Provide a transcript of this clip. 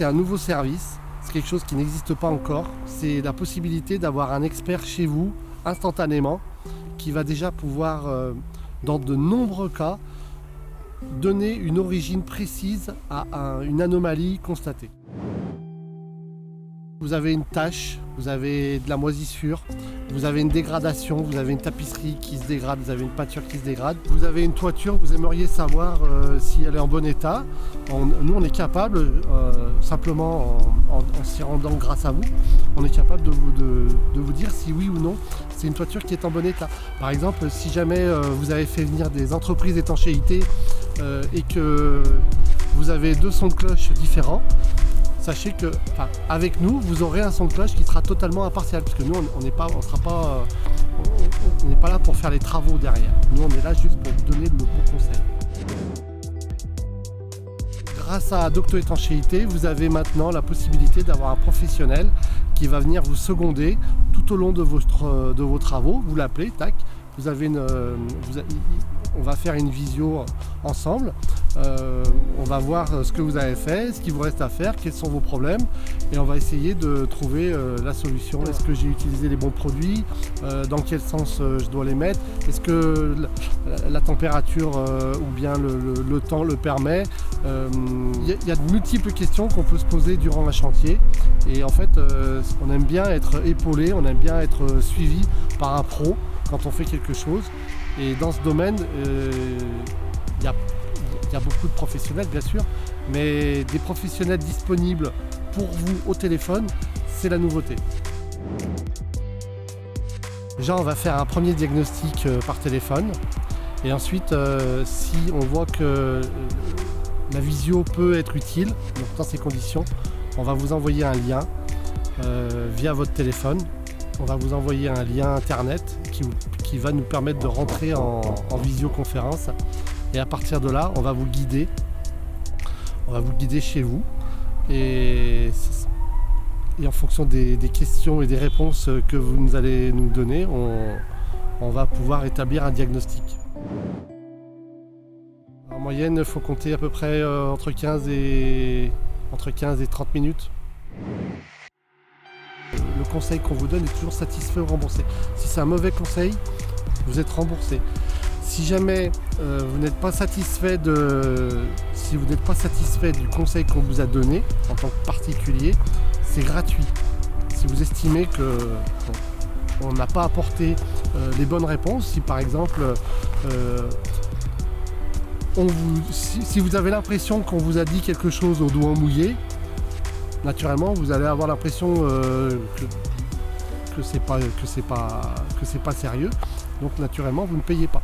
c'est un nouveau service, c'est quelque chose qui n'existe pas encore. C'est la possibilité d'avoir un expert chez vous instantanément qui va déjà pouvoir, dans de nombreux cas, donner une origine précise à une anomalie constatée. Vous avez une tache, vous avez de la moisissure, vous avez une dégradation, vous avez une tapisserie qui se dégrade, vous avez une peinture qui se dégrade, vous avez une toiture, vous aimeriez savoir si elle est en bon état. Nous, on est capable, simplement en s'y rendant grâce à vous, on est capable de vous dire si oui ou non c'est une toiture qui est en bon état. Par exemple, si jamais vous avez fait venir des entreprises d'étanchéité et que vous avez 2 sons de cloche différents, sachez que, avec nous, vous aurez un son de cloche qui sera totalement impartial, parce que nous, on n'est pas là pour faire les travaux derrière. Nous, on est là juste pour vous donner le bon conseil. Grâce à Docto Étanchéité, vous avez maintenant la possibilité d'avoir un professionnel qui va venir vous seconder tout au long de vos travaux. Vous l'appelez, tac. On va faire une visio ensemble, on va voir ce que vous avez fait, ce qu'il vous reste à faire, quels sont vos problèmes, et on va essayer de trouver la solution. Est-ce que j'ai utilisé les bons produits, dans quel sens je dois les mettre, est-ce que la température ou bien le temps le permet. Il y a de multiples questions qu'on peut se poser durant un chantier, et en fait on aime bien être épaulé, on aime bien être suivi par un pro quand on fait quelque chose. Et dans ce domaine, il y a beaucoup de professionnels bien sûr, mais des professionnels disponibles pour vous au téléphone, c'est la nouveauté. Déjà, on va faire un premier diagnostic par téléphone, et ensuite, si on voit que la visio peut être utile, donc dans ces conditions, on va vous envoyer un lien via votre téléphone. On va vous envoyer un lien internet qui va nous permettre de rentrer en visioconférence, et à partir de là on va vous guider chez vous, et en fonction des questions et des réponses que vous allez nous donner, on va pouvoir établir un diagnostic. En moyenne, il faut compter à peu près entre 15 et 30 minutes. Le conseil qu'on vous donne est toujours satisfait ou remboursé. Si c'est un mauvais conseil, vous êtes remboursé. Si jamais vous n'êtes pas satisfait du conseil qu'on vous a donné en tant que particulier, c'est gratuit. Si vous estimez qu'on n'a pas apporté les bonnes réponses, si par exemple si vous avez l'impression qu'on vous a dit quelque chose au doigt mouillé, naturellement, vous allez avoir l'impression que c'est pas sérieux. Donc naturellement, vous ne payez pas.